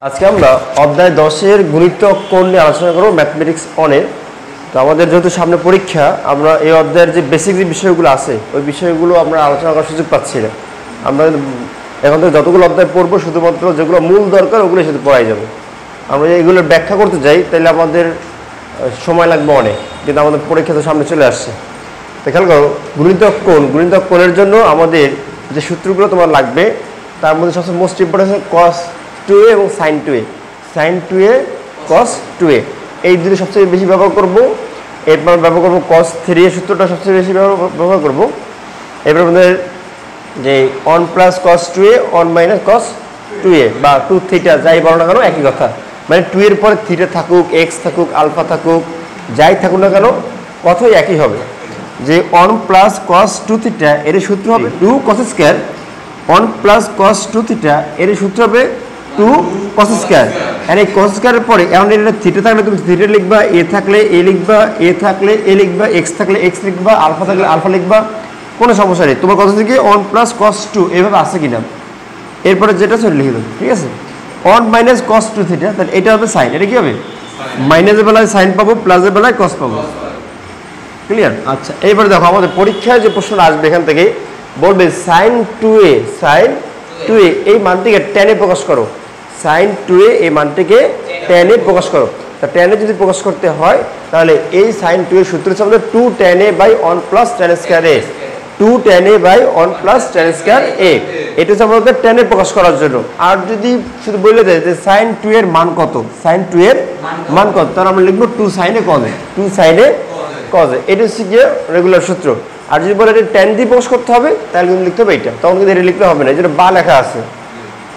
আজকে আমরা অধ্যায় 10-এর গুণিতক কোণ নিয়ে আলোচনা করব ম্যাথমেটিক্স অনের। তো আমাদের যেহেতু সামনে পরীক্ষা, আমরা এই অধ্যায়ের যে বেসিক যে বিষয়গুলো আছে ওই বিষয়গুলো আমরা আলোচনা করার সুযোগ পাচ্ছি না। আমরা এখন থেকে যতগুলো অধ্যায় পড়বো শুধুমাত্র যেগুলো মূল দরকার ওগুলো সাথে পড়াই যাবে। আমরা যদি এগুলোর ব্যাখ্যা করতে যাই তাহলে আমাদের সময় লাগবে অনেক, কিন্তু আমাদের পরীক্ষা তো সামনে চলে আসছে। তো খেয়াল করো, গুণিতক কোণের জন্য আমাদের যে সূত্রগুলো তোমার লাগবে তার মধ্যে সবচেয়ে মোস্ট ইম্পর্টেন্ট হচ্ছে cos 2a এবং sin 2a, sin 2a cos 2a, এই দুটো সবচেয়ে বেশি ব্যবহার করবো। এরপর ব্যবহার করবো cos 3a সূত্রটা সবচেয়ে বেশি ব্যবহার করবো। এরপর আমাদের যে 1 plus cos 2a 1 minus cos 2a বা 2 থিটা যাই বলো না কেন একই কথা, মানে 2 এর পরে থিটা থাকুক, এক্স থাকুক, আলফা থাকুক, যাই থাকুক না কেন কথাই একই হবে। যে 1 প্লাস cos 2 থিটা এর সূত্র হবে 2 cos square, 1 plus cos 2 theta এর সূত্র হবে 2 cos স্কয়ার। আর এই cos স্কয়ারের পরে এখন এটা থিটা থাকলে তুমি থিটা লিখবা, এ থাকলে এ লিখবা, এ থাকলে এ লিখবা, এক্স থাকলে এক্স লিখবা, আলফা থাকলে আলফা লিখবা, কোনো সমস্যা নেই। তোমার কথা থেকে 1 প্লাস cos 2 এইভাবে আসে কিনা, এরপরে যেটা সেটা লিখে দেবো, ঠিক আছে। 1 মাইনাস cos 2 থিটা, তাহলে এটা হবে সাইন, এটা কি হবে মাইনাসের বেলায় সাইন পাবো, প্লাসের বেলায় cos পাবো, ক্লিয়ার। আচ্ছা, এইবারে দেখো আমাদের পরীক্ষায় যে প্রশ্ন আসবে এখান থেকে বলবে sin 2a এই মানটিকে tan এ প্রকাশ করো, sin 2a এই মানটিকে tan এ প্রকাশ করো। তা tan এ যদি প্রকাশ করতে হয় তাহলে এই sin 2 এর সূত্র হচ্ছে আমাদের 2 tan a by 1 plus tan square a, 2 tan a by 1 plus tan square a, এটা হচ্ছে আমাদের tan এ প্রকাশ করার জন্য। আর যদি শুধু বলে দেয় যে sin 2 এর মান কত, sin 2 এর মান কত, তাহলে আমরা লিখবো 2 sin a cos a, 2 sin a cos a, এটা হচ্ছে গিয়ে রেগুলার সূত্র। আর যদি বলে এটা tan দিয়ে প্রকাশ করতে হবে তাহলে কিন্তু লিখতে হবে এটা, তখন কিন্তু এটা লিখতে হবে না, যেটা বা লেখা আছে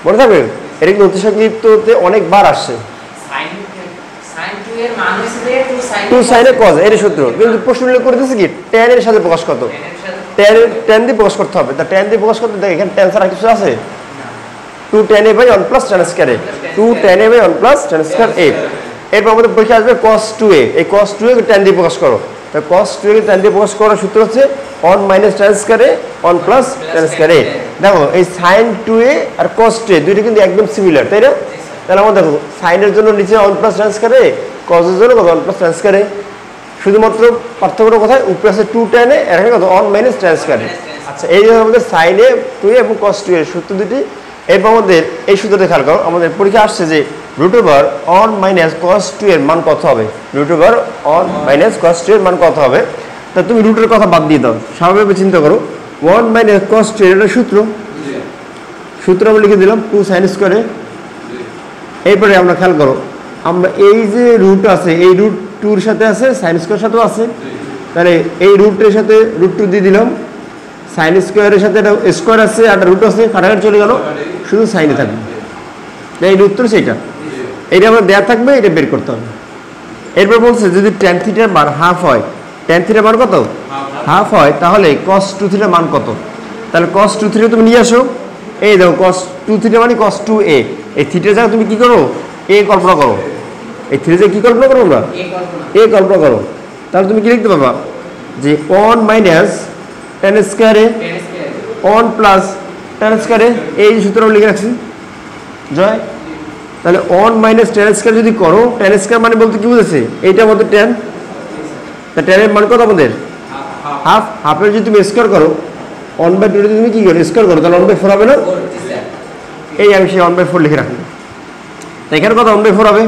মনে থাকবে। এটা কিন্তু অতিসংক্ষিপ্ততে অনেকবার আসছে, two sin a cos a এর সূত্র, কিন্তু প্রশ্ন উল্লেখ করে দিয়েছে কি tan এর সাথে প্রকাশ কত, tan দিয়ে প্রকাশ করতে হবে। তা tan দিয়ে প্রকাশ করতে দেখ এখানে tan ছাড়া কিছু আছে, 2 tan a by 1 plus tan square a, 2 tan a by 1 plus tan square a। এরপর আমাদের পরীক্ষা আসবে cos 2a, এই cos 2a কে tan দিয়ে প্রকাশ করো। তা cos 2a কে tan দিয়ে প্রকাশ করার সূত্র হচ্ছে 1 minus tan square a 1 plus tan square a। দেখো এই sin 2a আর cos 2a দুইটা কিন্তু একদম সিমিলার, তাই না? তাহলে আমরা দেখো sin এর জন্য নিচে 1 plus tan square a, cos এর জন্য কত 1 প্লাস tan স্কয়ার a, শুধুমাত্র পার্থক্য কোথায়, উপরে আছে 2 tan a আর এখানে কত 1 মাইনাস tan স্কয়ার a। আচ্ছা, এই যে আমাদের sin a 2a এবং cos 2a এর সূত্র দুটি। এরপর আমাদের এই সূত্রটা খেয়াল করো, আমাদের পরীক্ষা আসছে যে √1 মাইনাস cos 2 এর মান কত হবে, √1 মাইনাস cos 2 এর মান কত হবে। তা তুমি রুটের কথা বাদ দিয়ে দাও, স্বাভাবিকভাবে চিন্তা করো 1 মাইনাস cos 2 এর সূত্র আমরা লিখে দিলাম 2 sin স্কয়ার a। এরপরে আমরা খেয়াল করো, আমরা এই যে রুট আছে এই রুট 2 এর সাথে আছে, sin স্কয়ার সাথেও আছে, তাহলে এই রুটের সাথে √2 দিয়ে দিলাম, sin স্কয়ারের সাথে একটা স্কয়ার আছে আর রুট আছে, কাটাকাটি চলে গেল, শুধু সাইনে থাকবে। এই উত্তর সেইটা, এটা আমরা দেয়া থাকবে, এটা বের করতে হবে। এরপর বলছে যদি tan থিটার মান হাফ হয়, tan থিটার মান কত হাফ হয়, তাহলে cos 2 থিটার মান কত। তাহলে cos 2 থিটা তুমি নিয়ে আসো, এই দেখো cos 2 থিটা মানে cos 2a, এই থিটার জায়গায় তুমি কি করো a কল্পনা করো, এই থিটার জায়গায় কি কল্পনা করো আমরা a কল্পনা করো। তাহলে তুমি কি লিখতে পারবা যে 1 minus tan square a 1 plus tan square a, এই সূত্র আমরা লিখে রাখছি জয়। তাহলে 1 মাইনাস tan স্কয়ার যদি করো, tan স্কয়ার মানে বলতে কি বুঝেছে, এইটা আমাদের tan, তা tan এর মান কত আমাদের হাফ, হাফের যদি তুমি স্কয়ার করো 1/2 যদি তুমি কি করো স্কয়ার করো তাহলে 1/4 হবে না, এই আমি সেই 1/4 লিখে রাখি। তা এখানে কত 1/4 হবে,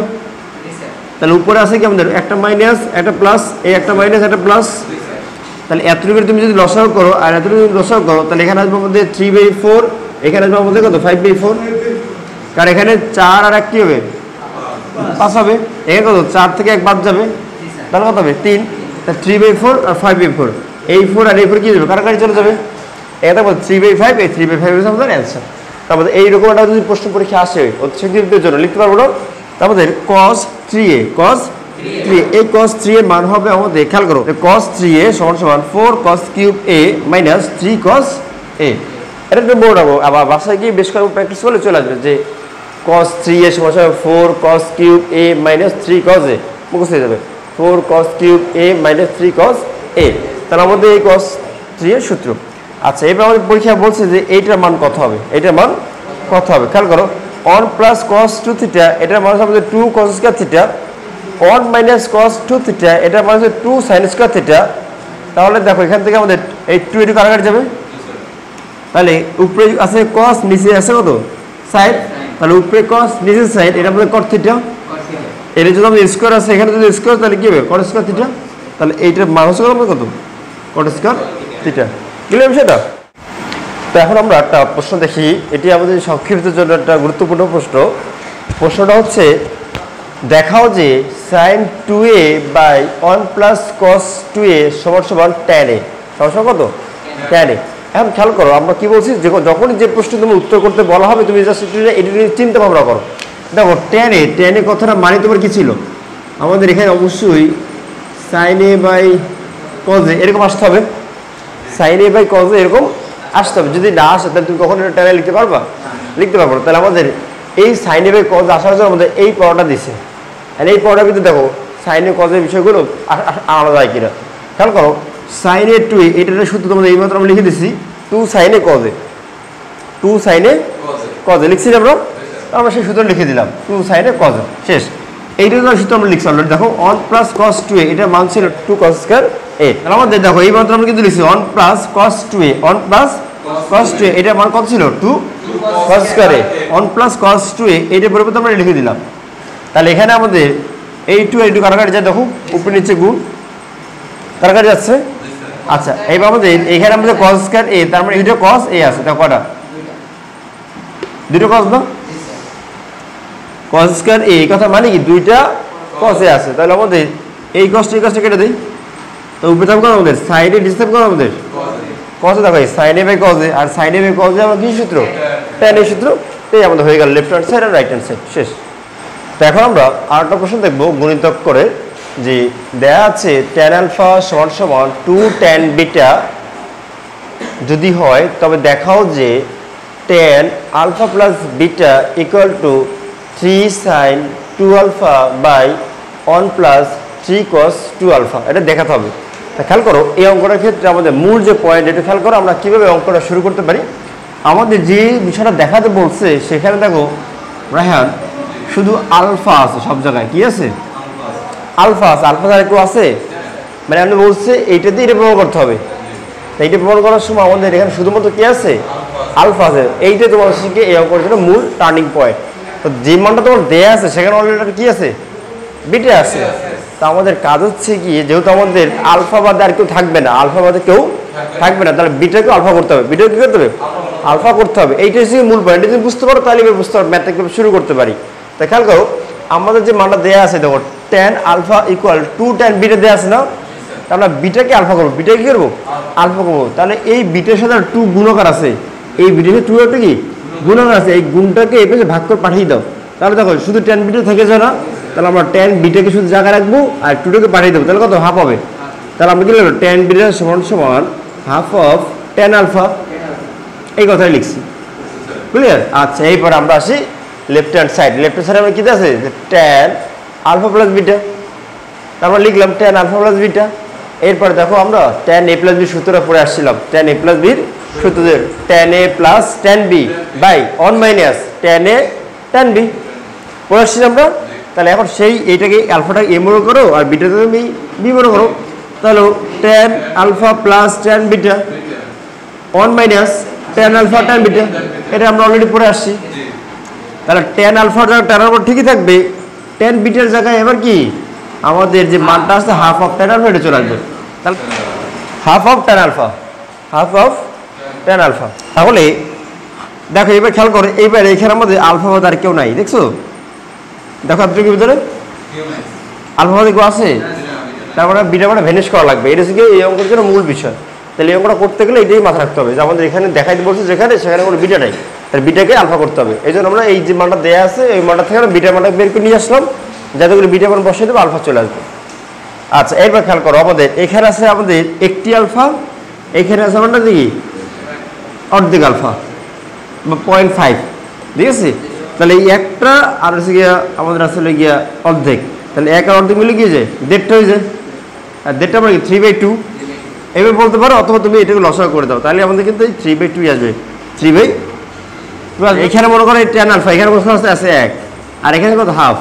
তাহলে উপরে আছে কি আমাদের একটা মাইনাস একটা প্লাস, এই একটা মাইনাস একটা প্লাস, তাহলে এতটুকু তুমি যদি লসাগু করো আর এতটুকু যদি লসাগু করো তাহলে এখানে আসবে আমাদের 3/4, এখানে আসবে আমাদের কত 5/4, কারণ এখানে 4 আর 1 কি হবে 5 হবে, এখানে কত 4 থেকে 1 বাদ যাবে, তাহলে কত হবে 3, তাহলে 3/4 আর 5/4, এই 4 আর এই 4 কি যাবে কাটাকাটি চলে যাবে, এটা বল 3/5, এই 3/5 হচ্ছে আমাদের অ্যান্সার। তারপরে এইরকম একটা যদি প্রশ্ন পরীক্ষা আসে অতিসংক্ষিপ্তের জন্য লিখতে পারবো না, তারপরে cos 3a এই cos 3 এর মান হবে আমাদের, খেয়াল করো cos 3a সমান 4 cos cube a minus 3 cos a। এটা একটু বড় রাখবো, আবার বাসায় গিয়ে বেশ কয়েকবার প্র্যাকটিস করলে চলে আসবে যে cos 3a সমান 4 cos cube a minus 3 cos a, মুখস্থ হয়ে যাবে 4 cos cube a minus 3 cos a। তাহলে আমাদের এই cos 3 এর সূত্র। আচ্ছা এবার আমাদের পরীক্ষা বলছে যে এইটার মান কত হবে, এইটার মান কত হবে খেয়াল করো 1 প্লাস cos 2 থিটা এটার মান হবে 2 cos square theta, 1 minus cos 2 theta এটার মান হচ্ছে 2 sin স্কয়ার থিটা। তাহলে দেখো এখান থেকে আমাদের এই 2 এটুকু কাটাকাটি যাবে, তাহলে উপরে আছে cos নিচে আছে কত sin, তাহলে উপরে cos নিচে sin এটা আমাদের cot থিটা, এর যদি আমাদের স্কয়ার আছে এখানে যদি স্কয়ার তাহলে কি হবে cot স্কয়ার থিটা, তাহলে এইটার মান হচ্ছে কত cot স্কয়ার থিটা। ক্লিয়ার বিষয়টা? তো এখন আমরা একটা প্রশ্ন দেখি, এটি আমাদের সংক্ষিপ্তের জন্য একটা গুরুত্বপূর্ণ প্রশ্ন। প্রশ্নটা হচ্ছে দেখাও যে sin 2a by 1 plus cos 2a সমান সমান tan a সমান সমান কত tan a। এখন খেয়াল করো আমরা কি বলছি, যখনই যে প্রশ্ন তুমি উত্তর করতে বলা হবে তুমি জাস্ট এটা চিন্তা ভাবনা করো। দেখো tan a কথাটা মানে তোমার কি ছিল, আমাদের এখানে অবশ্যই sin a by cos a এরকম আসতে হবে, sin a by cos a এরকম আসতে হবে। যদি না আসে তাহলে তুমি কখনো এটা tan a লিখতে পারবা, লিখতে পারবো না। তাহলে আমাদের এই sin a বাই cos আসার জন্য আমাদের এই পড়াটা দিছে, আর এই পড়াটার ভিতরে দেখো sin a cos a বিষয়গুলো আলাদা হয় কিনা খেয়াল করো। sin a 2a এটার সূত্র তোমাদের এই মাত্র আমরা লিখে দিচ্ছি 2 sin a cos a, 2 sin a cos a লিখছি আমরা সেই সূত্র লিখে দিলাম 2 sin a cos a শেষ। এইটার সূত্র আমরা লিখছি অলরেডি, দেখো 1 প্লাস cos 2a এটার মান ছিল 2 cos স্কয়ার a। তাহলে আমাদের দেখো এই মাত্র আমরা কিন্তু লিখছি 1 plus cos 2a, 1 plus cos 2a এটার মান কত ছিল 2 cos square a, 1 plus cos 2a এটার পরিবর্তে আমরা লিখে দিলাম। তাহলে এখানে আমাদের এই 2 এই 2 কাটাকাটি যায়, দেখো উপরে নিচে গুণ কাটাকাটি যাচ্ছে। আচ্ছা এইবার আমাদের এখানে আমাদের cos স্কয়ার a তার মানে এটা cos a আছে, দেখো কটা দুটো cos না cos স্কয়ার a এই কথা মানে কি দুইটা cos a আছে। তাহলে আমাদের এই cosটা কেটে দেই, তো উপরে থাকবে আমাদের সাইডে ডিসটেন্স করো আমাদের cos দেখো sin a by cos a, আর sin a by cos a আমরা কি সূত্র tan a সূত্র, এই আমাদের হয়ে গেল লেফট হ্যান্ড সাইড আর রাইট হ্যান্ড সাইড শেষ। তো এখন আমরা আরেকটা প্রশ্ন দেখবো গণিতক করে, যে দেয়া আছে tan আলফা সমান সমান 2 tan বিটা যদি হয় তবে দেখাও যে tan alpha plus beta equal to 3 sin 2 alpha by 1 plus 3 cos 2 alpha, এটা দেখাতে হবে। তা খেয়াল করো এই অঙ্কটার ক্ষেত্রে আমাদের মূল যে পয়েন্ট এটা খেয়াল করো আমরা কীভাবে অঙ্কটা শুরু করতে পারি। আমাদের যে বিষয়টা দেখাতে বলছে সেখানে দেখো রায়হান শুধু আলফা আছে, সব জায়গায় কি আছে আলফা আছে, আলফা ছাড়া কেউ আছে, মানে আপনি বলছে এইটাতে এটা প্রমাণ করতে হবে। এইটা প্রমাণ করার সময় আমাদের এখানে শুধুমাত্র কি আছে আলফা আছে, এইটাই তোমার শিখে এই অঙ্কের জন্য মূল টার্নিং পয়েন্ট। তো যে মানটা তোমার দেয়া আছে সেখানে অলরেডি কি আছে বিটা আছে। তা আমাদের কাজ হচ্ছে কি, যেহেতু আমাদের আলফা বাদে আর কেউ থাকবে না, আলফা বাদে কেউ থাকবে না, তাহলে বিটাকে আলফা করতে হবে, বিটাকে কি করতে হবে আলফা করতে হবে। এইটাই হচ্ছে মূল পয়েন্ট, এটা যদি বুঝতে পারো তাহলে এবার বুঝতে পারো ম্যাথটা শুরু করতে পারি। তা খেয়াল করো আমাদের যে মানটা দেয়া আছে দেখো tan alpha equal 2 tan beta দেয়া আছে না, আমরা বিটাকে আলফা করবো, বিটাকে কি করবো আলফা করবো। তাহলে এই বিটার সাথে 2 গুণকার আছে, এই বিটার সাথে 2 একটা কি গুণকার আছে, এই গুণটাকে এই পাশে ভাগ করে পাঠিয়ে দাও। তাহলে দেখো শুধু tan বিটা থেকে যায় না, তাহলে আমরা tan বিটাকে শুধু জায়গায় রাখবো আর 2টাকে পাঠিয়ে দেবো, তাহলে কত হাফ হবে। তাহলে আমরা কি লিখবো tan বিটা সমান সমান হাফ অফ tan আলফা, এই কথাই লিখছি। ক্লিয়ার? আচ্ছা এইপরে আমরা আসি left hand side. Left hand সাইডে আমরা কি আছে tan আলফা প্লাস বিটা, তারপর লিখলাম tan আলফা প্লাস বিটা। এরপরে দেখো আমরা tan a প্লাস বি সূত্রটা পড়ে আসছিলাম, tan a প্লাস বির সূত্র tan a plus tan b by 1 minus tan a tan b পড়ে আসছিলাম আমরা। তাহলে এখন সেই এইটাকে আলফাটাকে a মনে করো আর বিটাকে তুমি b মনে করো, তাহলে tan alpha plus tan beta 1 minus tan alpha tan beta, এটা আমরা অলরেডি পড়ে আসছি। তাহলে tan আলফার জায়গায় tan আলফা ঠিকই থাকবে, tan বিটার জায়গায় এবার কি আমাদের যে মানটা আছে হাফ অফ tan আলফা এটা চলে আসবে, তাহলে half of tan alpha, half of tan alpha. তাহলে দেখো এবার খেয়াল করো এইবার এখানে আমাদের আলফা বাদ আর কেউ নাই, দেখছো দেখো আপনার ভিতরে আলফা বাদ কেউ আছে, তারপরে বিটা মানে ভ্যানিশ করা লাগবে, এটা হচ্ছে এই অঙ্কের জন্য মূল বিষয়। তাহলে এই অঙ্কটা করতে গেলে এটাই মাথা রাখতে হবে যে আমাদের এখানে দেখাইতে বলছে যেখানে সেখানে কোনো বিটা নাই, তাহলে বিটাকে আলফা করতে হবে। এই জন্য আমরা এই যে মানটা দেওয়া আছে এই মানটা থেকে আমরা বিটা মানটা বের করে নিয়ে আসলাম, যাতে করে বিটা মান বসিয়ে দেবো আলফা চলে আসবে। আচ্ছা এরপর খেয়াল করো আমাদের এখানে আছে আমাদের একটি আলফা, এখানে আছে আমাদের কি অর্ধেক আলফা বা 0.5, ঠিক আছে। তাহলে এই একটা আর হচ্ছে গিয়া আমাদের আসলে গিয়া অর্ধেক, তাহলে এক আর অর্ধেক মিলে গিয়ে যায় 1.5 হয়ে যায়, আর 1.5 মানে 3/2 এভাবে বলতে পারো, অথবা তুমি এটাকে লসাগু করে দাও, তাহলে আমাদের কিন্তু 3/2 আসবে। 3/2 এখানে মনে করো tan আলফা, এখানে বসে আছে 1, আর এখানে কত হাফ,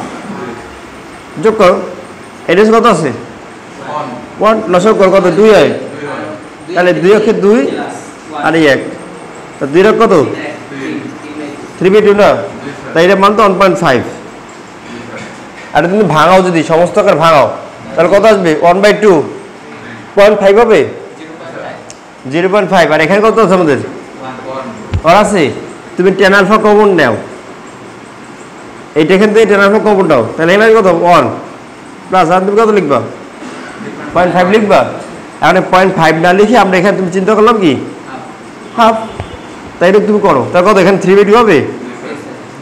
যোগ করো, এটা কত আছে 1, লসাগু করো কত 2 হয়, তাহলে 2 অক্ষে 2 আর 1, তা 2 এর কত 3/2 না, তাই এটা মান তো 1.5। আর তুমি ভাঙাও, যদি সমস্ত আকার ভাঙাও তাহলে কত আসবে 1/2, 0.5 হবে 0.5। আর এখানে কত আছে আমাদের 1 আছে, তুমি tan আলফা কমন নাও, এইটা এখান থেকে tan আলফা কমন নাও, তাহলে এখানে কত 1 প্লাস, আর তুমি কত লিখবা 0.5 লিখবা। এখন 0.5 না লিখে আমরা এখানে তুমি চিন্তা করলাম কি হাফ, তাই তুমি করো, তার কত এখানে 3/2 হবে,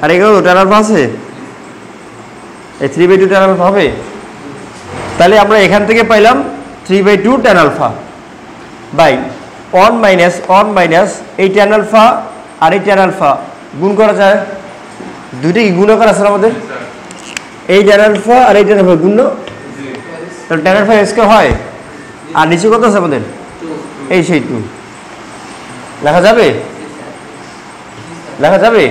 আর এখানে tan আলফা আছে, এই 3/2 tan আলফা হবে। তাহলে আমরা এখান থেকে পাইলাম 3/2 tan আলফা বাই 1 মাইনাস এই tan আলফা আর এই tan আলফা গুণ করা যায়, দুইটা কি গুণাকার আছে আমাদের, এই tan আলফা আর এই tan আলফা গুণ, তাহলে tan আলফা স্কয়ার হয়, আর নিচে কত আছে আমাদের এই সেই 2 লেখা যাবে, লেখা যাবে,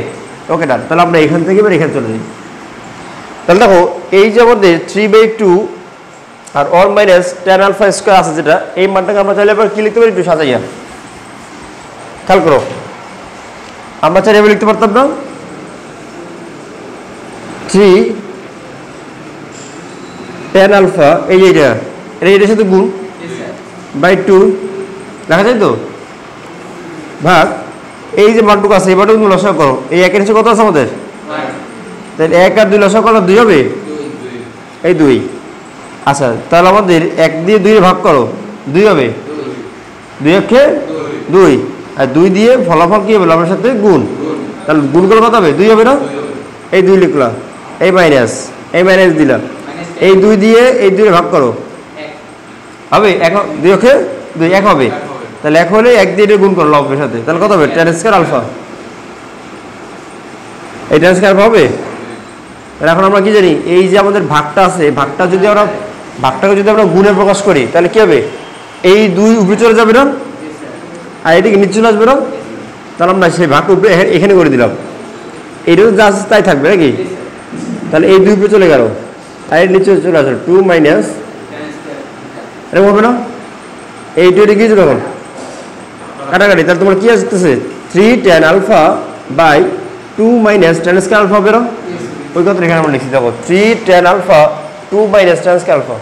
ওকে ডান। তাহলে আমরা এখান থেকে এবার এখানে চলে যাই। তাহলে দেখো এই যে আমাদের 3/2 আর 1 মাইনাস tan আলফা স্কয়ার আছে যেটা, এই মানটাকে আমরা চাইলে এবার কি লিখতে পারি একটু সাজাইয়া, খেয়াল করো, আমরা চাইলে এবার লিখতে পারতাম না 3 tan আলফা, এই যে এটার সাথে গুণ বাই 2 লেখা যায় তো, ভাগ এই যে মানটুকু আছে এবারটা তুমি লসাগু করো, এই 1 এর নিচে কত আছে আমাদের, তাহলে 1 আর 2 লসাগু করলে 2 হবে, এই 2। আচ্ছা তাহলে আমাদের 1 দিয়ে 2 ভাগ করো 2 হবে, 2 অক্ষে 2, আর 2 দিয়ে ফলাফল কি হবে লবের সাথে গুণ, তাহলে গুণ করে কত হবে 2 হবে না, এই 2 লিখলাম, এই মাইনাস দিলাম, এই 2 দিয়ে এই 2 ভাগ করো হবে 1, 2 অক্ষে 2 1 হবে, তাহলে 1 হলে 1 দিয়ে গুণ করো লবের সাথে, তাহলে কত হবে tan স্কয়ার আলফা, এই tan স্কয়ার আলফা হবে। এখন আমরা কি জানি, এই যে আমাদের ভাগটা আছে, ভাগটাকে যদি আমরা গুণে প্রকাশ করি তাহলে কি হবে, এই 2 উপরে চলে যাবে না, আর এদিকে নিচে চলে আসবে না, তাহলে আমরা সেই ভাগটা উপরে এখানে করে দিলাম, এইটাও যা আছে তাই থাকবে নাকি, তাহলে এই 2 উপরে চলে গেল, আর এর নিচে চলে আসলো 2 মাইনাস, এরকম হবে না, এই 2 এর কি চলে গেল কাটাকাটি, তাহলে তোমার কি আসতেছে 3 tan alpha by 2 minus tan square alpha হবে না, ওই কথা এখানে আমরা লিখছি, দেখো 3 tan alpha 2 minus tan square alpha,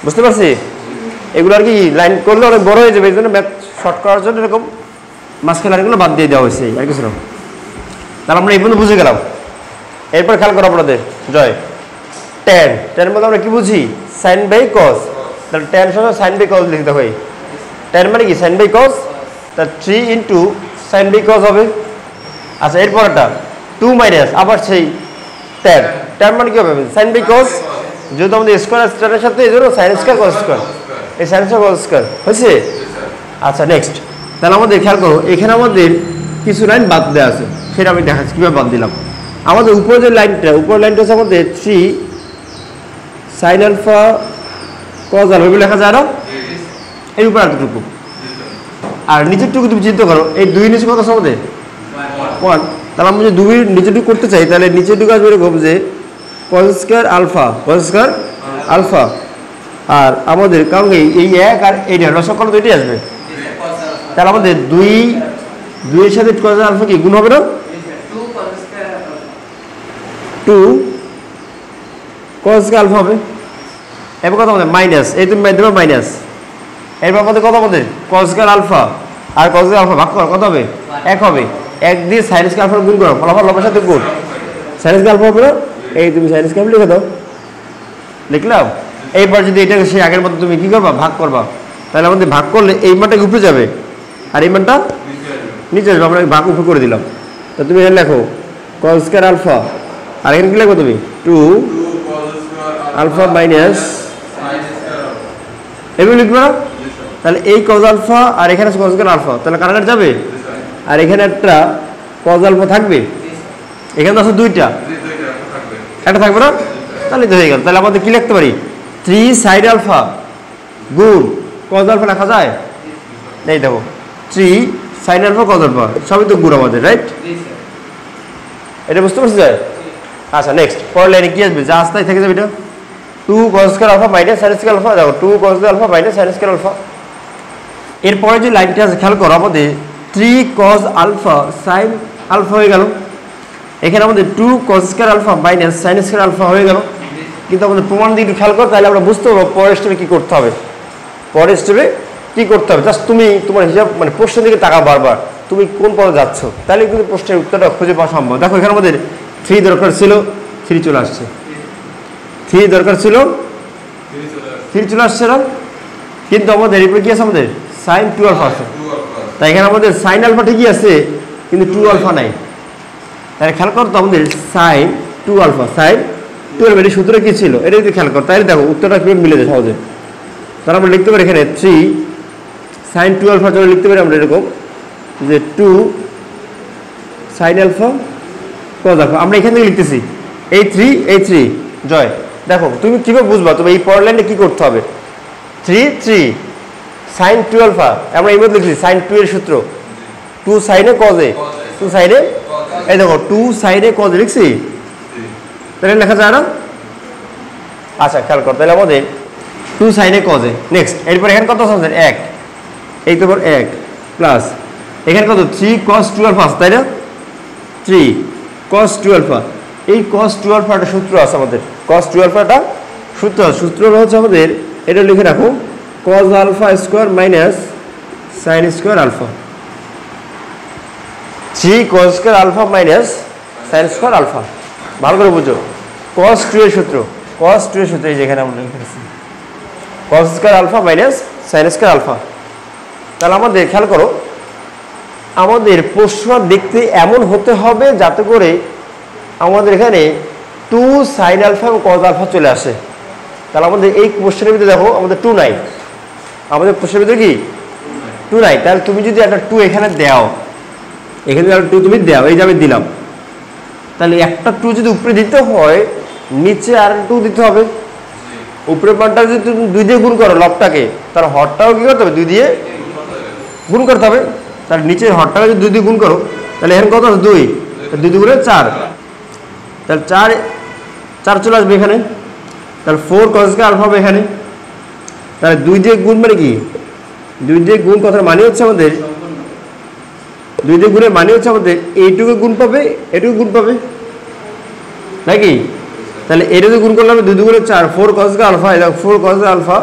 বুঝতে পারছি। এগুলো আর কি লাইন করলে অনেক বড় হয়ে যাবে, এই জন্য ম্যাথ শর্ট করার জন্য এরকম মাঝখানে লাইনগুলো বাদ দিয়ে দেওয়া হয়েছে, আর কিছু না। তাহলে আমরা এই পর্যন্ত বুঝে গেলাম। এরপর খেয়াল করো আপনাদের জয়, tan মধ্যে আমরা কি বুঝি সাইন বাই কস, তাহলে tan সমান সাইন বাই কস লিখতে হয়, tan মানে কি সাইন বাই কস, তা 3 ইন্টু সাইন বাই কস হবে। আচ্ছা এরপর একটা 2 মাইনাস আবার সেই tan মানে কি হবে সাইন বাই কস, যেহেতু আমাদের স্কয়ার আছে tan এর সাথে, এই জন্য সাইন স্কয়ার কস স্কয়ার, এই সাইন স্কয়ার কস স্কয়ার হয়েছে। আচ্ছা নেক্সট, তাহলে আমাদের খেয়াল করো এখানে আমাদের কিছু লাইন বাদ দেওয়া আছে, সেটা আমি দেখাচ্ছি কীভাবে বাদ দিলাম। আমাদের উপরে যে লাইনটা, উপরের লাইনটা হচ্ছে আমাদের 3 সাইন আলফা কস আলফা লেখা যায় না, এই উপরে এতটুকু, আর নিচেরটুকু তুমি চিন্তা করো, এই 2 নিচে কত আছে আমাদের 1, তাহলে আমি যদি 2 নিচেরটুকু করতে চাই তাহলে নিচেরটুকু আসবে এরকম যে কস স্কয়ার আলফা, আর আমাদের কারণ এই 1 আর এইটা লসাগু করলে তো এটাই আসবে, তাহলে আমাদের 2 এর সাথে কস আলফা কি গুণ হবে না, 2 cos আলফা হবে, এবার কত আমাদের মাইনাস, এই তুমি দেবে মাইনাস, এরপর আমাদের কত আমাদের cos আলফা আর cos আলফা ভাগ করো কত হবে 1 হবে, 1 দিয়ে sin আলফা গুণ করো, ফলাফল লবের সাথে গুণ, sin আলফা হবে না, এই তুমি sin আলফা লিখে দাও, লিখলাম। এইবার যদি এটাকে সেই আগের মতো তুমি কি করবা ভাগ করবা, তাহলে আমাদের ভাগ করলে এই মানটা উপরে যাবে আর এই মানটা নিচে আসবে, আমরা ভাগ উপরে করে দিলাম। তো তুমি এখানে লেখো cos আলফা, আর এখানে কি লিখবো তুমি 2 আলফা মাইনাস, এগুলো লিখবো না, তাহলে এই cos আলফা আর এখানে cos আলফা, তাহলে কাটাকাটি যাবে, আর এখানে একটা cos আলফা থাকবে, এখানে তো আছে 2টা, একটা থাকবে না, তাহলে তো হয়ে গেল। তাহলে আমাদের কি লিখতে পারি 3 সাইড আলফা গুণ cos আলফা লেখা যায়, এই দেখো 3 sin আলফা cos আলফা সবই তো গুণ আমাদের, রাইট? এটা বুঝতে পারছো? আচ্ছা নেক্সট পরের লাইনে কি আসবে? যা আসতেই থেকে যাবে এটা 2 cos square alpha minus sin square alpha. দেখো 2 cos alpha minus sin square alpha. এরপরে যে লাইনটা আছে খেয়াল করো, আমাদের 3 cos আলফা sin আলফা হয়ে গেল। এখানে আমাদের 2 cos square alpha minus sin square alpha হয়ে গেল। কিন্তু আমাদের প্রমাণ দিয়ে একটু খেয়াল করো, তাহলে আমরা বুঝতে পারবো পরের স্টেপে কী করতে হবে। পরের স্টেপে কী করতে হবে, জাস্ট তুমি তোমার হিসাব মানে প্রশ্নের দিকে তাকা বারবার, তুমি কোন পথে যাচ্ছ, তাহলে কিন্তু প্রশ্নের উত্তরটা খুঁজে পাওয়া সম্ভব। দেখো এখানে আমাদের 3 দরকার ছিল, 3 চলে আসছে। 3 দরকার ছিল, 3 চলে আসছে না? কিন্তু আমাদের এরপরে কি আছে? আমাদের sin 2 আলফা আছে। তাই এখানে আমাদের sin আলফা ঠিকই আছে, কিন্তু 2 আলফা নাই। তাহলে খেয়াল করতো আমাদের sin 2 আলফা, sin 2 আলফা এর সূত্র কি ছিল এটা যদি খেয়াল করো, তাহলে দেখো উত্তরটা কিভাবে মিলে যায় সহজে। তাহলে আমরা লিখতে পারি এখানে 3 sin 2 আলফার জন্য লিখতে পারি আমরা এরকম যে 2 sin আলফা cos আলফা। আমরা এখান থেকে লিখতেছি এই 3 জয়। দেখো তুমি কীভাবে বুঝবা, তুমি এই পরের লাইনে কী করতে হবে? 3 sin 2 আলফা আমরা এই মধ্যে লিখছি sin 2 এর সূত্র 2 sin এ cos এ, 2 sin এ, এই দেখো 2 sin এ cos লিখছি, তাহলে লেখা যায় না? আচ্ছা খেয়াল কর, তাহলে আমাদের 2 sin এ cos এ। নেক্সট এরপর এখানে কত আছে? 1, এই তো 1 প্লাস এখানে কত? 3 cos 2 আলফা, তাই না? 3 cos 2 আলফা। এই cos 2 আলফা একটা সূত্র আছে আমাদের, cos 2 আলফা একটা সূত্রটা হচ্ছে আমাদের, এটা লিখে রাখো cos alpha square minus sin square alpha. 3 cos square alpha minus sin square alpha. ভালো করে বুঝো, cos 2 এর সূত্র, cos 2 এর সূত্র এই যেখানে আমরা লিখেছি cos square alpha minus sin square alpha. তাহলে আমাদের খেয়াল করো, আমাদের প্রশ্ন দেখতে এমন হতে হবে যাতে করে আমাদের এখানে 2 sin আলফা এবং cos আলফা চলে আসে। তাহলে আমাদের এই কোশ্চেনের ভিতরে দেখো আমাদের 2 নাই, আমাদের প্রশ্নের ভিতরে কি 2 নাই। তাহলে তুমি যদি একটা 2 এখানে দাও, এখানে একটা 2 তুমি দাও, এই যে আমি দিলাম, তাহলে একটা 2 যদি উপরে দিতে হয় নিচে আর 2 দিতে হবে। উপরের মানটা যদি তুমি 2 দিয়ে গুণ করো লবটাকে, তাহলে হরটাও কি করতে হবে? 2 দিয়ে গুণ করতে হবে। তাহলে নিচের হরটাকে যদি 2 দিয়ে গুণ করো, তাহলে এখানে কত আছে? 2, 2 গুণে 4, তাহলে 4 চলে আসবে এখানে। তাহলে 4 cos আলফা হবে এখানে। তাহলে 2 দিয়ে গুণ মানে কি? 2 দিয়ে গুণ কথার মানে হচ্ছে আমাদের 2 দিয়ে গুণের মানে হচ্ছে আমাদের এইটুকু গুণ পাবে, এটুকু গুণ পাবে নাকি? তাহলে এটা যদি গুণ করলে হবে 2 গুণে 4, 4 cos আলফা, এটা 4 cos আলফা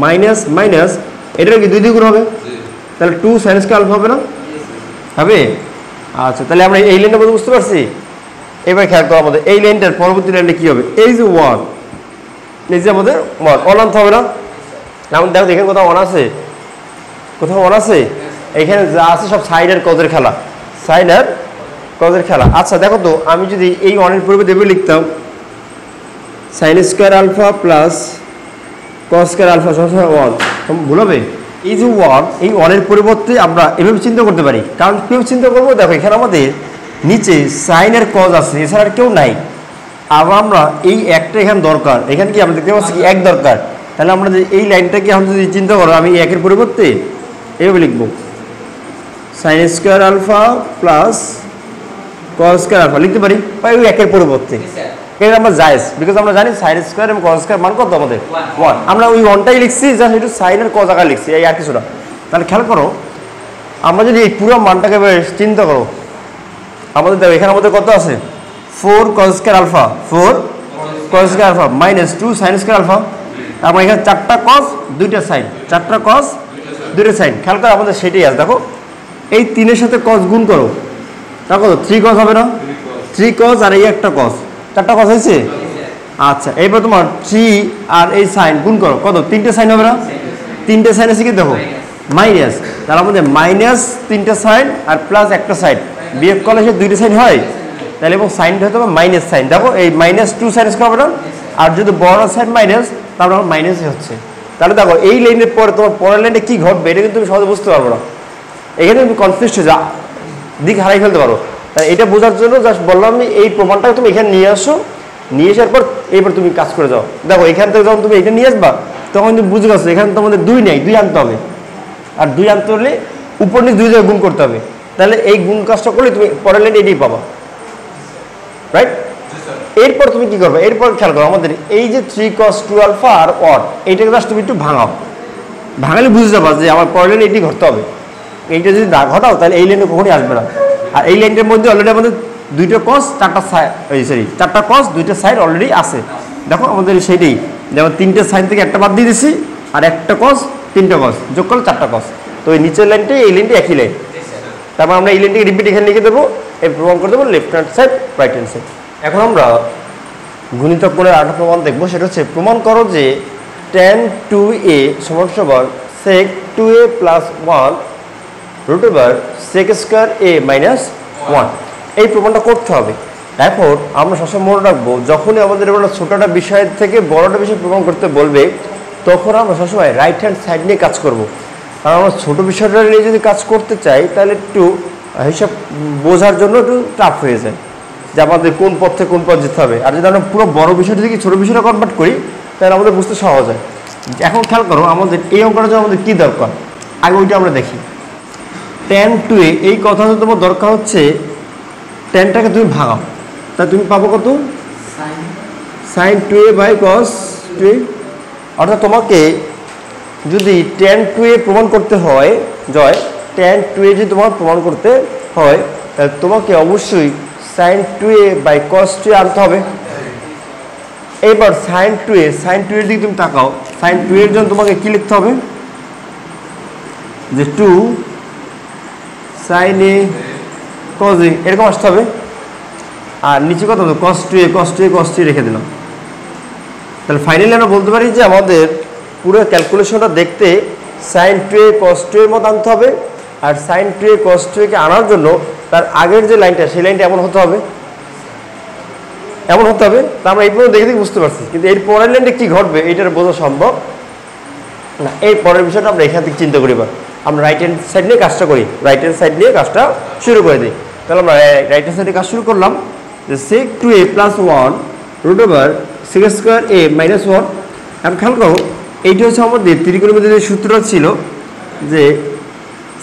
মাইনাস মাইনাস এটা কি 2 দিয়ে গুণ হবে, তাহলে 2 sin স্কয়ার আলফা হবে না? হবে। আচ্ছা তাহলে আমরা এই লাইনটা বুঝতে পারছি। এবার খেয়াল করো আমাদের এই লাইনটার পরবর্তী লাইনটা কি হবে? এই যে 1, এই যে আমাদের 1 অনন্ত হবে না? যেমন দেখো এখানে কোথাও 1 আছে, কোথাও 1 আছে, এখানে যা আছে সব সাইন আর কজের খেলা, সাইন আর কজের খেলা। আচ্ছা দেখো তো, আমি যদি এই 1 এর পরিবর্তে এভাবে লিখতাম sine square alpha plus cos square alpha সমান 1, ভুল হবে? এই যে 1, এই 1 এর পরিবর্তে আমরা এভাবে চিন্তা করতে পারি। কারণ কেউ চিন্তা করবো, দেখো এখানে আমাদের নিচে সাইন আর কজ আছে, এছাড়া আর কেউ নাই। আবার আমরা এই একটা এখানে দরকার, এখানে কি আমরা দেখতে পাচ্ছি কি 1 দরকার। তাহলে আমরা যে এই লাইনটাকে এখন যদি চিন্তা করো, আমি 1 এর পরিবর্তে এভাবে লিখবো sine square alpha plus cos square alpha লিখতে পারি, বা ওই 1 এর পরিবর্তে। এটা আমরা জায়েজ, বিকজ আমরা জানি সাইন স্কোয়ার এবং কস স্কোয়ার মান কত আমাদের 1। আমরা ওই 1টাই লিখছি, জাস্ট একটু সাইন আর কস আকার লিখছি, এই আর কিছু না। তাহলে খেয়াল করো, আমরা যদি এই পুরো মানটাকে চিন্তা করো, আমাদের দেখো এখানে আমাদের কত আছে? 4 cos square alpha, 4 cos square alpha minus 2 sin square alpha. আমরা এখানে 4টা cos 2টা sin, 4টা cos 2টা sin। খেয়াল করো আমাদের সেটাই আছে। দেখো এই 3 এর সাথে cos গুণ করো, তা কত? 3 cos হবে না? 3 cos আর এই একটা cos, 4টা cos হয়েছে। আচ্ছা এবার তোমার 3 আর এই sin গুণ করো, কত? 3টে sin হবে না? 3টে sin আছে কি দেখো মাইনাস, তাহলে আমাদের মাইনাস 3টে sin আর প্লাস একটা sin, বিয়োগ করলে সে 2টে sin হয়। তাহলে এবং সাইনটা হতে হবে মাইনাস সাইন। দেখো এই মাইনাস 2 sin স্কয়ার হবে না? আর যদি বড় সাইন মাইনাস, তাহলে আমার মাইনাসই হচ্ছে। তাহলে দেখো এই লাইনের পরে তোমার পরের লাইনে কী ঘটবে এটা কিন্তু তুমি সহজে বুঝতে পারবো না। এখানে তুমি কনফিউজ হয়ে যাও, দিক হারাই ফেলতে পারো। তাই এটা বোঝার জন্য জাস্ট বললাম আমি, এই প্রমাণটাকে তুমি এখানে নিয়ে আসো, নিয়ে আসার পর এবার তুমি কাজ করে যাও। দেখো এখান থেকে যখন তুমি এটা নিয়ে আসবা, তখন তুমি বুঝে গেছো এখানে তোমাদের 2 নেই, 2 আনতে হবে। আর 2 আনতে হলে উপর নিচ 2 জায়গায় গুণ করতে হবে, তাহলে এই গুণ কাজটা করলে তুমি পরের লাইনে এটাই পাবা, রাইট? এরপর তুমি কি করবে, এরপর খেয়াল করো আমাদের এই যে 3 cos 2 আলফা আর 1 এইটাকে জাস্ট তুমি একটু ভাঙাও, ভাঙালে বুঝে যাবা যে আমার পরের লাইনে এটি ঘটতে হবে। এইটা যদি না ঘটাও তাহলে এই লাইনে কখনই আসবে না। আর এই লাইনটার মধ্যে অলরেডি আমাদের 2টা cos 4টা সাইড, সরি 4টা cos 2টা সাইড অলরেডি আছে। দেখো আমাদের সেইটাই, যেমন 3টে সাইড থেকে একটা বাদ দিয়ে দিছি, আর একটা cos 3টা cos যোগ করলে 4টা cos। তো এই নিচের লাইনটাই এই লাইনটা একই লাইন, তারপর আমরা এই লাইনটাকে রিপিট এখানে লিখে দেবো, এই প্রমাণ করে দেবো left hand side right hand side. এখন আমরা গুণিতক কোণের আরেকটা প্রমাণ দেখবো, সেটা হচ্ছে প্রমাণ করো যে tan 2a সমান সমান sec 2a plus 1 root over sec square a minus 1। এই প্রমাণটা করতে হবে। এখন আমরা সবসময় মনে রাখবো যখনই আমাদের একটা ছোটটা বিষয় থেকে বড়টা বিষয় প্রমাণ করতে বলবে তখন আমরা সবসময় রাইট হ্যান্ড সাইড নিয়ে কাজ করব। কারণ আমরা ছোটো বিষয়টা নিয়ে যদি কাজ করতে চাই তাহলে একটু হিসাব বোঝার জন্য একটু টাফ হয়ে যায় যে আমাদের কোন পথ থেকে কোন পথ যেতে হবে। আর যদি আমরা পুরো বড় বিষয়টা থেকে ছোটো বিষয়টা কনভার্ট করি তাহলে আমাদের বুঝতে সহজ হয়। এখন খেয়াল করো আমাদের এই অঙ্কটার জন্য আমাদের কী দরকার, আগে ওইটা আমরা দেখি। tan 2a এই কথাটা তোমার দরকার হচ্ছে ট্যানটাকে তুমি ভাঙাও, তা তুমি পাবো কত sin 2a by cos 2a। অর্থাৎ তোমাকে যদি tan 2a প্রমাণ করতে হয় জয়, tan 2a যদি তোমার প্রমাণ করতে হয় তাহলে তোমাকে অবশ্যই sin 2a by cos 2a আনতে হবে। এবার sin 2a এর দিকে তুমি তাকাও, sin 2a এর জন্য তোমাকে কি লিখতে হবে যে 2 sin a cos a এরকম আসতে হবে। আর নিচে কত হবে cos 2a রেখে দিলাম। তাহলে ফাইনালি আমরা বলতে পারি যে আমাদের পুরো ক্যালকুলেশনটা দেখতে sin 2a cos 2a এর মতো আনতে হবে। আর sin 2a cos 2a কে আনার জন্য তার আগের যে লাইনটা সেই লাইনটা এমন হতে হবে, এমন হতে হবে। তা আমরা এই পর্যন্ত দেখে বুঝতে পারছি, কিন্তু এর পরের লাইনটা কী ঘটবে এইটার বোঝা সম্ভব না। এই পরের বিষয়টা আমরা এখান থেকে চিন্তা করি, আমরা রাইট হ্যান্ড সাইড নিয়ে কাজটা করি, রাইট হ্যান্ড সাইড নিয়ে কাজটা শুরু করে দিই। তাহলে আমরা রাইট হ্যান্ড সাইডে কাজ শুরু করলাম যে sec 2a plus 1 root over sec square a minus 1। এখন খেয়াল করো এইটা হচ্ছে আমাদের ত্রিকোণমিতির যে সূত্রটা ছিল যে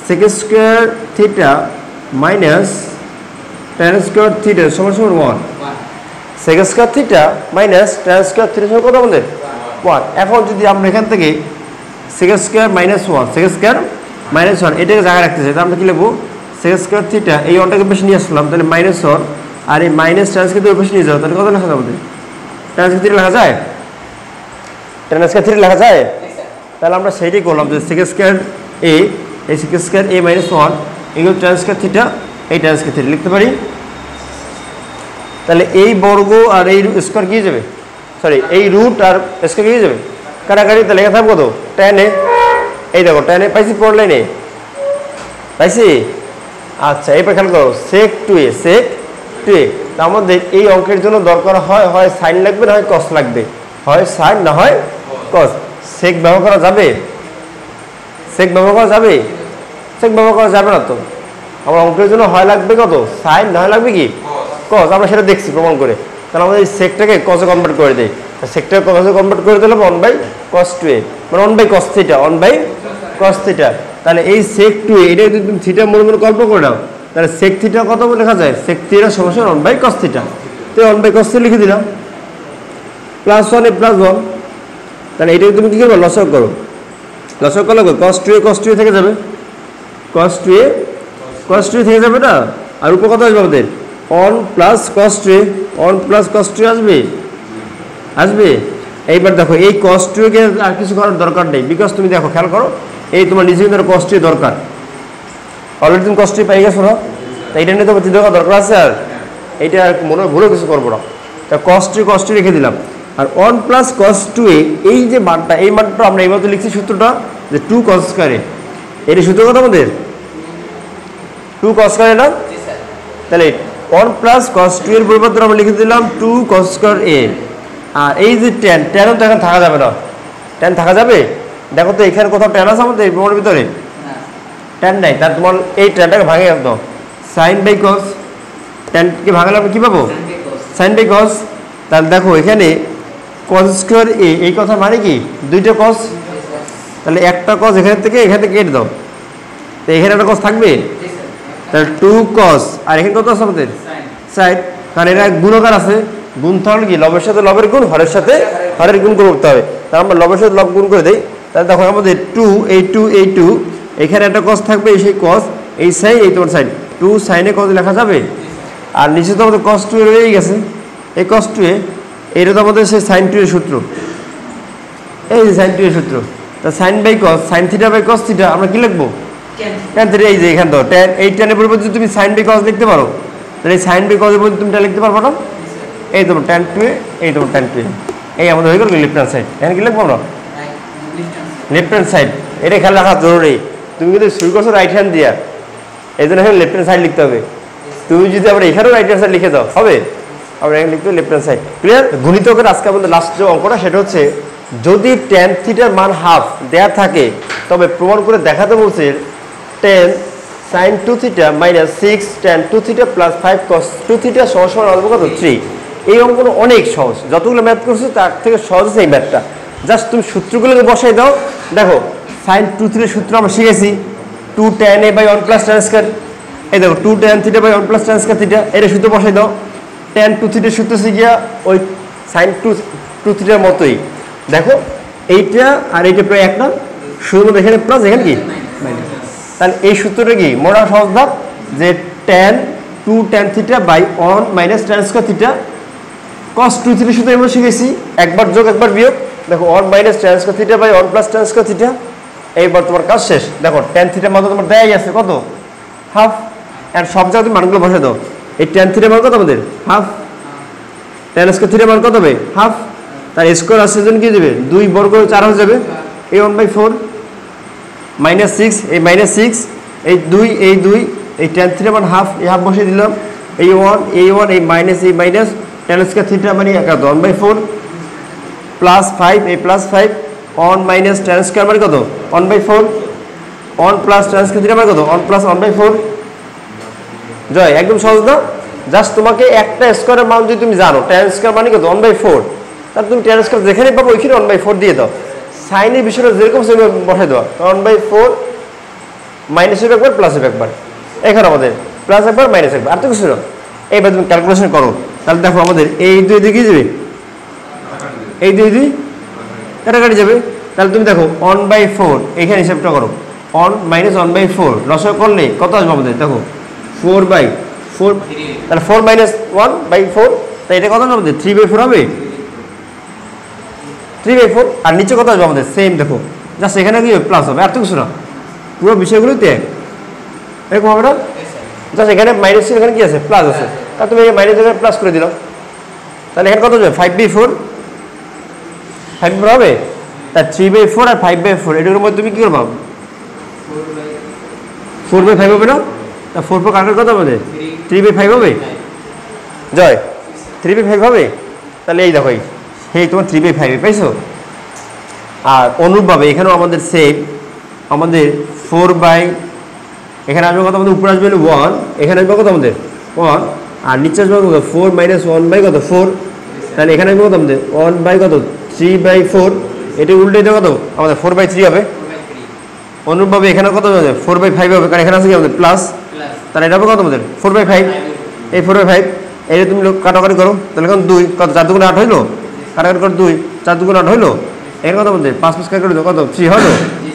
sec square theta minus tan square theta সমান সমান 1, sec square theta minus tan square theta সমান কত আমাদের 1। এখন যদি আমরা এখান থেকে sec square minus 1 এটাকে জায়গায় রাখতে চাই, তাহলে আমরা কি লিখবো sec square theta এই 1টাকে বেশি নিয়ে আসলাম, তাহলে -1 আর এই মাইনাস tan square ওই পাশে নিয়ে যাও, তাহলে কত লেখা যাবে আমাদের tan square theta লেখা যায়, tan square theta লেখা যায়। তাহলে আমরা সেইটাই করলাম যে sec square a এই sec square a minus 1 এগুলো tan square theta এই tan square theta লিখতে পারি। তাহলে এই বর্গ আর এই স্কোয়ার কি যাবে, সরি এই রুট আর স্কোয়ার কি যাবে কাটাকাটি, তাহলে লেখা থাকবে কত tan a। এই দেখো tan a পাইছি পর লাইনে পাইছি। আচ্ছা এবার খেয়াল করো sec 2a আমাদের এই অঙ্কের জন্য দরকার হয় সাইন লাগবে না হয় কস লাগবে, হয় সাইন না হয় কস। সেক ব্যবহার করা যাবে, সেক ব্যবহার করা যাবে, সেক ব্যবহার করা যাবে না। তো আমার অঙ্কের জন্য হয় লাগবে কত সাইন না হয় লাগবে কি কস, আমরা সেটা দেখছি প্রমাণ করে। তাহলে আমাদের এই সেকটাকে কসে কনভার্ট করে দেয়, সেকটাকে কসে কনভার্ট করে দিলাম 1/cos 2a মানে 1/cos theta 1/cos theta। তাহলে এই sec 2a এটা যদি তুমি থিটা মনে মনে কল্পনা করে নাও তাহলে sec theta কত লেখা যায় sec theta সমান 1/cos theta। তো 1/cos theta লিখে দিলাম +1 এ +1। তাহলে এটাকে তুমি কি করবে লসাগু করো, লসাগু করলে cos 2a থেকে যাবে, cos 2a থেকে যাবে না। আর উপর কত আসবে আমাদের 1 + cos 2a 1 + cos 2a আসবে। এইবার দেখো এই cos 2a কে আর কিছু করার দরকার নেই, বিকজ তুমি দেখো খেয়াল করো এই তোমার নিজে কিন্তু cos 2a দরকার, অলরেডি তুমি cos 2a পেয়ে গেছো না, তাই এটা নিয়ে তো চিন্তা দরকার আছে। আর এইটা মনে ভুলেও কিছু করবো না। তা cos 2 রেখে দিলাম। আর 1 + cos 2a এই যে মানটা এই মানটা আমরা এইভাবে লিখছি সূত্রটা যে 2 cos square, এর সূত্র কত আমাদের 2 cos square না। তাহলে 1 + cos 2 এর পরিবর্তে আমরা লিখে দিলাম 2 cos square a। আর এই যে tan তো এখন থাকা যাবে না, tan থাকা যাবে দেখো তো এখানে কোথাও tan আছে আমাদের এই প্রমাণের ভিতরে tan নাই। তার তোমার এই tanটাকে ভাঙে একদম sin/cos, tanকে ভাঙালে আমরা কী পাবো sin/cos। তাহলে দেখো এখানে cos square a এই কথা মানে কি দুইটা cos, তাহলে একটা cos এখান থেকে কেটে দাও তো এখানে একটা cos থাকবে, তাহলে 2 cos, আর এখানে কত আছে আমাদের sin, কারণ এরা গুণকার আছে, গুণ তাহলে কি লবের সাথে লবের গুণ, হরের সাথে হরের গুণ করতে হবে। তাহলে আমরা লবের সাথে লব গুণ করে দেই, তাহলে দেখো আমাদের 2 এই 2 এখানে একটা cos থাকবে, সেই cos, এই sin, এই তোমার sin, 2 sin এ cos লেখা যাবে। আর নিচে তো আমাদের cos 2 রয়ে গেছে, এই cos 2 এটা তো আমাদের সেই sin 2 এর সূত্র, এই যে sin 2 এর সূত্র। তা sin by cos, sin theta by cos theta আমরা কি লিখবো, tan থিটা। এই যে এখানে তো tan, এই tan এর পরিবর্তে যদি তুমি sin বাই cos লিখতে পারো, তাহলে এই sin বাই cos এর পরিবর্তে তুমি এটা লিখতে পারবো না, এই তোমার tan 2, এই তোমার tan 2, এই আমাদের হয়ে গেল লেফট হ্যান্ড সাইড। এখানে কি লিখবো আমরা লেফট হ্যান্ড সাইড, এটা খেয়াল রাখা জরুরি। তুমি কিন্তু শুরু করছো রাইট হ্যান্ড দিয়া, এই জন্য এখানে লেফট হ্যান্ড সাইড লিখতে হবে। তুমি যদি আবার এখানেও রাইট হ্যান্ড সাইড লিখে দাও হবে, আমরা এখানে লিখতে হবে লেফট হ্যান্ড সাইড। ক্লিয়ার? গুণিতকের আজকে আমাদের লাস্ট যে অঙ্কটা সেটা হচ্ছে, যদি tan থিটার মান হাফ দেয়া থাকে, তবে প্রমাণ করে দেখাতে বলছে tan sin 2 theta minus 6 tan 2 theta plus 5 cos 2 theta সমান সমান আসবে কত 3। এই অঙ্কগুলো অনেক সহজ, যতগুলো ম্যাথ করছো তার থেকে সহজ আছে এই ম্যাথটা। জাস্ট তুমি সূত্রগুলোকে বসাই দাও। দেখো sin 2 থিটার সূত্র আমরা শিখেছি 2 tan a by 1 plus tan square. এই দেখো 2 tan theta by 1 plus tan square theta, এর সূত্র বসাই দাও। tan 2 থিটার সূত্র শিখিয়া ওই sin 2 থিটার মতোই। দেখো এইটা আর এইটা প্রায় এক না, শুধুমাত্র এখানে প্লাস, এখানে কি মাইনাস। তাহলে এই সূত্রটা কি মোটা সহজ ভাব, যে tan 2 tan theta by 1 minus tan square theta cos 2 থিটার সূত্র আমরা শিখেছি, একবার যোগ একবার বিয়োগ। দেখো 1 minus tan square theta by 1 plus tan square theta. এইবার তোমার কাজ শেষ। দেখো tan থিটার মান তোমার দেয়াই আছে কত, হাফ। আর সব জায়গায় তুমি মানগুলো বসে দাও। এই tan থিটার মান কত আমাদের হাফ, tan স্কয়ার থিটার মান কত হবে হাফ। তার স্কয়ার আসছে জন্য কি দেবে 2 বর্গ 4 হয়ে যাবে, এই 1/4 মাইনাস 6, এই মাইনাস 6, এই 2, এই 2, এই tan থিটার মান হাফ, এই হাফ বসিয়ে দিলাম, এই 1, এই 1, এই মাইনাস, এই মাইনাস, tan স্কয়ার থিটা মানে 1/4 প্লাস 5, এই প্লাস 5, 1 মাইনাস tan স্কয়ার মানে কত 1/4, 1 প্লাস tan স্কয়ার থিটা মানে কত 1 প্লাস 1/4। জয় একদম সহজ না? জাস্ট তোমাকে একটা স্কয়ারের মান যদি তুমি জানো, tan স্কয়ার মানে কত 1/4, তাহলে তুমি tan স্কয়ার যেখানে পাবো ওইখানে 1/4 দিয়ে দাও। সাইনের বিষয়টা যেরকম সেভাবে বসাই দেওয়া, 1/4 মাইনাস একবার প্লাস একবার, এখানে আমাদের প্লাস একবার মাইনাস একবার, আর তো কিছু না। এইবার তুমি ক্যালকুলেশন করো, তাহলে দেখো আমাদের এই 2 দিকে যাবে, এই 2 কাটাকাটি যাবে। তাহলে তুমি দেখো 1/4 এখানে হিসাবটা করো, 1 মাইনাস 1/4 লসাগু করলে কত আসবে আমাদের, দেখো 4/4, তাহলে 4 মাইনাস 1/4, তাই এটা কত হবে আমাদের 3/4 হবে, 3/4। আর নিচে কত আসবে আমাদের সেম, দেখো জাস্ট এখানে কি প্লাস হবে, আর তো কিছু না, পুরো বিষয়গুলোতে এরকম হবে না। জাস্ট এখানে মাইনাস, এখানে কি আছে প্লাস আছে, তা তুমি এই মাইনাস এখানে প্লাস করে দিলাম। তাহলে এখানে কত যাবে 5/4, 5/4 হবে। তা 3/4 আর 5/4 এটার মধ্যে তুমি কি করবা 4/5 হবে না। তা 4/4 কাটার কত হবে 3/5 হবে। জয় 3/5 হবে। তাহলে এই দেখো এই তোমার 3/5 পাইছো। আর অনুরূপভাবে এখানেও আমাদের সেম, আমাদের 4 এখানে আসবে কত আমাদের, উপরে আসবে 1, এখানে আসবে কত আমাদের 1, আর নিচে আসবে কত 4 মাইনাস 1 কত 4, তাহলে এখানে আসবে কত আমাদের 1 কত 3/4, এটা উল্টে এটা কত আমাদের 4/3 হবে। অনুরূপভাবে এখানে কত হবে 4/5 হবে, কারণ এখানে আছে কি আমাদের প্লাস, তাহলে এটা হবে কত আমাদের 4/5, এই 4/5 এটা তুমি কাটাকাটি করো, তাহলে এখন 2 কত 4 2 8 হইলো, কাটাকাটি করো 2 4 2 8 হইলো, এখানে কত আমাদের 5 5 কাটাকাটি কত 3 হলো,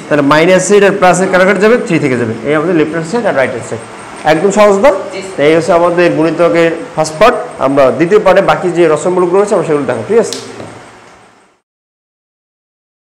তাহলে মাইনাস সাইড আর প্লাসের কাটাকাটি যাবে 3 থেকে যাবে। এই আমাদের লেফট হ্যান্ড সাইড আর রাইট হ্যান্ড সাইড, একদম সহজ না। এই হচ্ছে আমাদের গণিতকের ফার্স্ট পার্ট। আমরা দ্বিতীয় পার্টে বাকি যে রচনামূলক রয়েছে আমরা সেগুলো দেখো, ঠিক আছে।